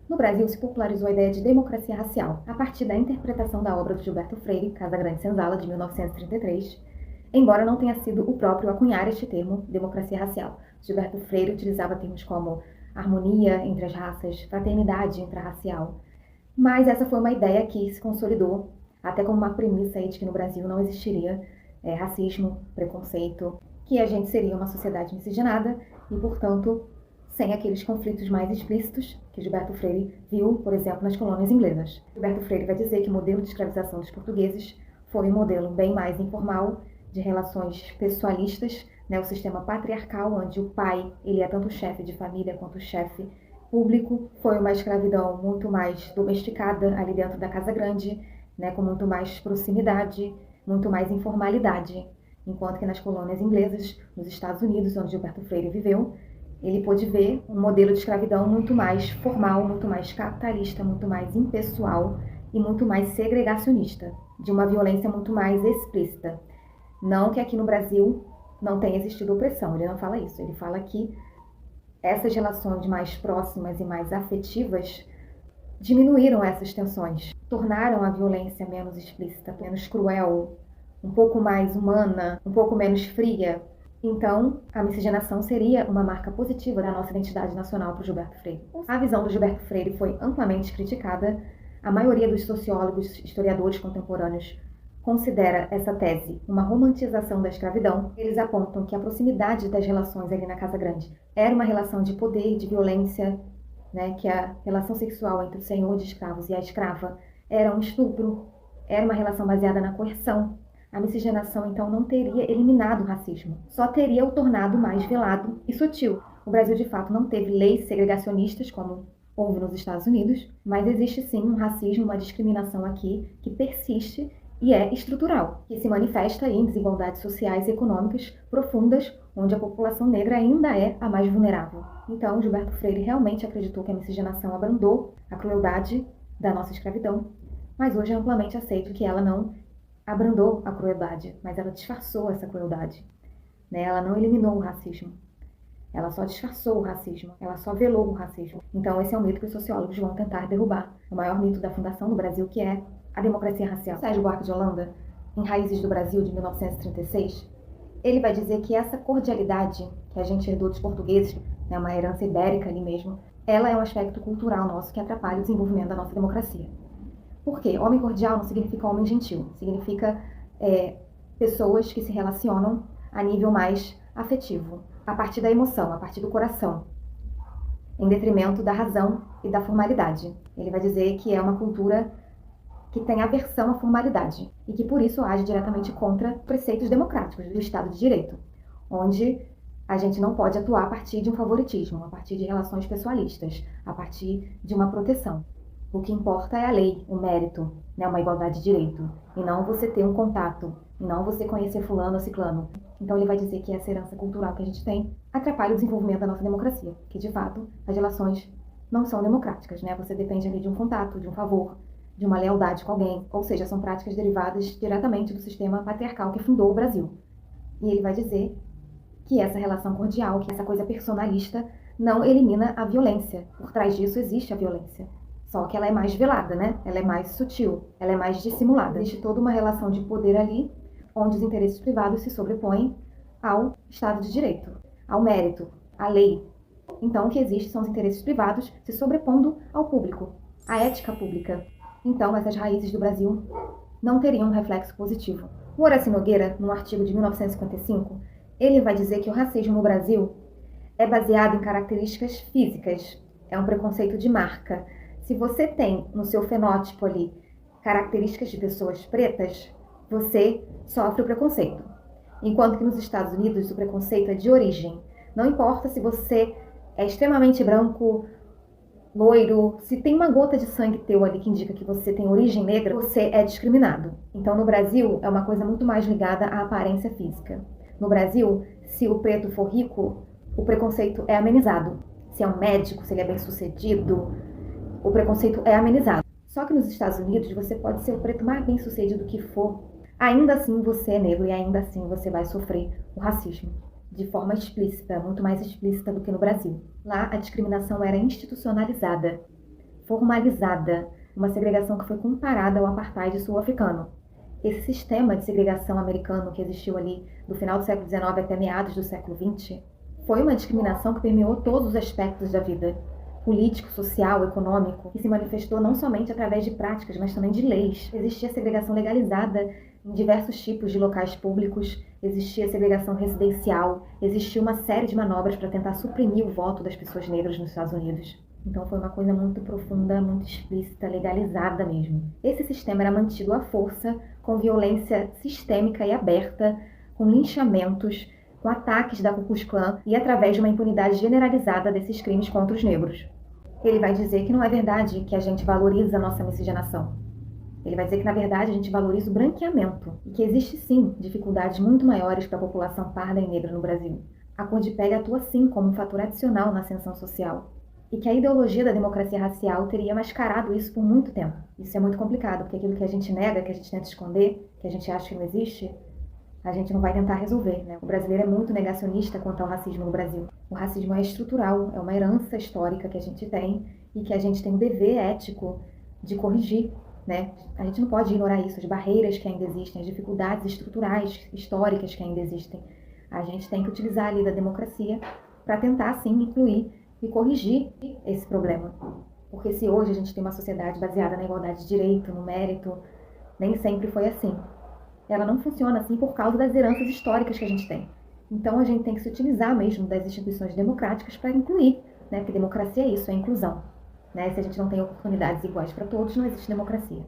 No Brasil, se popularizou a ideia de democracia racial, a partir da interpretação da obra de Gilberto Freire, Casagrande Senzala, de 1933, embora não tenha sido o próprio a cunhar este termo, democracia racial. Gilberto Freire utilizava termos como harmonia entre as raças, fraternidade intrarracial, mas essa foi uma ideia que se consolidou até como uma premissa aí de que no Brasil não existiria racismo, preconceito, que a gente seria uma sociedade miscigenada e, portanto, sem aqueles conflitos mais explícitos que Gilberto Freire viu, por exemplo, nas colônias inglesas. Gilberto Freire vai dizer que o modelo de escravização dos portugueses foi um modelo bem mais informal, de relações pessoalistas, o sistema patriarcal, onde o pai ele é tanto chefe de família quanto chefe público. Foi uma escravidão muito mais domesticada ali dentro da Casa Grande, com muito mais proximidade, muito mais informalidade. Enquanto que nas colônias inglesas, nos Estados Unidos, onde Gilberto Freire viveu, ele pôde ver um modelo de escravidão muito mais formal, muito mais capitalista, muito mais impessoal e muito mais segregacionista, de uma violência muito mais explícita. Não que aqui no Brasil não tenha existido opressão, ele não fala isso, ele fala que essas relações mais próximas e mais afetivas diminuíram essas tensões, tornaram a violência menos explícita, menos cruel, um pouco mais humana, um pouco menos fria. Então, a miscigenação seria uma marca positiva da nossa identidade nacional para o Gilberto Freire. A visão do Gilberto Freire foi amplamente criticada. A maioria dos sociólogos, historiadores contemporâneos, considera essa tese uma romantização da escravidão. Eles apontam que a proximidade das relações ali na Casa Grande era uma relação de poder, de violência, que a relação sexual entre o senhor de escravos e a escrava era um estupro, era uma relação baseada na coerção. A miscigenação, então, não teria eliminado o racismo, só teria o tornado mais velado e sutil. O Brasil, de fato, não teve leis segregacionistas, como houve nos Estados Unidos, mas existe sim um racismo, uma discriminação aqui que persiste e é estrutural, que se manifesta em desigualdades sociais e econômicas profundas, onde a população negra ainda é a mais vulnerável. Então, Gilberto Freire realmente acreditou que a miscigenação abrandou a crueldade da nossa escravidão, mas hoje é amplamente aceito que ela não abrandou a crueldade, mas ela disfarçou essa crueldade. Ela não eliminou o racismo, ela só disfarçou o racismo, ela só velou o racismo. Então, esse é um mito que os sociólogos vão tentar derrubar. O maior mito da fundação do Brasil, que é a democracia racial. Sérgio Buarque de Holanda, em Raízes do Brasil, de 1936, ele vai dizer que essa cordialidade que a gente herdou dos portugueses, uma herança ibérica ali mesmo, ela é um aspecto cultural nosso que atrapalha o desenvolvimento da nossa democracia. Por quê? Homem cordial não significa homem gentil, significa pessoas que se relacionam a nível mais afetivo, a partir da emoção, a partir do coração, em detrimento da razão e da formalidade. Ele vai dizer que é uma cultura que tem aversão à formalidade e que por isso age diretamente contra preceitos democráticos do Estado de Direito, onde a gente não pode atuar a partir de um favoritismo, a partir de relações pessoalistas, a partir de uma proteção. O que importa é a lei, o mérito, uma igualdade de direito, e não você ter um contato, e não você conhecer fulano ou ciclano. Então ele vai dizer que essa herança cultural que a gente tem atrapalha o desenvolvimento da nossa democracia, que de fato as relações não são democráticas, Você depende ali de um contato, de um favor, de uma lealdade com alguém, ou seja, são práticas derivadas diretamente do sistema patriarcal que fundou o Brasil. E ele vai dizer que essa relação cordial, que essa coisa personalista, não elimina a violência. Por trás disso existe a violência. Só que ela é mais velada, Ela é mais sutil, ela é mais dissimulada. Existe toda uma relação de poder ali, onde os interesses privados se sobrepõem ao Estado de Direito, ao mérito, à lei. Então, o que existe são os interesses privados se sobrepondo ao público, à ética pública. Então, essas raízes do Brasil não teriam um reflexo positivo. O Horácio Nogueira, num artigo de 1955, ele vai dizer que o racismo no Brasil é baseado em características físicas, é um preconceito de marca. Se você tem no seu fenótipo ali características de pessoas pretas, você sofre o preconceito. Enquanto que nos Estados Unidos o preconceito é de origem. Não importa se você é extremamente branco, loiro, se tem uma gota de sangue teu ali que indica que você tem origem negra, você é discriminado. Então no Brasil é uma coisa muito mais ligada à aparência física. No Brasil, se o preto for rico, o preconceito é amenizado. Se é um médico, se ele é bem sucedido, o preconceito é amenizado. Só que nos Estados Unidos você pode ser o preto mais bem sucedido que for, ainda assim você é negro e ainda assim você vai sofrer o racismo. De forma explícita, muito mais explícita do que no Brasil. Lá a discriminação era institucionalizada. formalizada, uma segregação que foi comparada ao apartheid sul-africano. Esse sistema de segregação americano que existiu ali do final do século XIX até meados do século XX foi uma discriminação que permeou todos os aspectos da vida, político, social, econômico, que se manifestou não somente através de práticas, mas também de leis. Existia segregação legalizada em diversos tipos de locais públicos, existia segregação residencial, existia uma série de manobras para tentar suprimir o voto das pessoas negras nos Estados Unidos. Então foi uma coisa muito profunda, muito explícita, legalizada mesmo. Esse sistema era mantido à força, com violência sistêmica e aberta, com linchamentos, com ataques da Ku Klux Klan e através de uma impunidade generalizada desses crimes contra os negros. Ele vai dizer que não é verdade que a gente valoriza a nossa miscigenação. Ele vai dizer que, na verdade, a gente valoriza o branqueamento e que existe, sim, dificuldades muito maiores para a população parda e negra no Brasil. A cor de pele atua, sim, como um fator adicional na ascensão social. E que a ideologia da democracia racial teria mascarado isso por muito tempo. Isso é muito complicado, porque aquilo que a gente nega, que a gente tenta esconder, que a gente acha que não existe, a gente não vai tentar resolver, né? O brasileiro é muito negacionista quanto ao racismo no Brasil. O racismo é estrutural, é uma herança histórica que a gente tem e que a gente tem o dever ético de corrigir, né? A gente não pode ignorar isso, as barreiras que ainda existem, as dificuldades estruturais, históricas que ainda existem. A gente tem que utilizar ali da democracia para tentar, sim, incluir e corrigir esse problema. Porque se hoje a gente tem uma sociedade baseada na igualdade de direito, no mérito, nem sempre foi assim. Ela não funciona assim por causa das heranças históricas que a gente tem. Então a gente tem que se utilizar mesmo das instituições democráticas para incluir, né? Porque democracia é isso, é inclusão. Né? Se a gente não tem oportunidades iguais para todos, não existe democracia.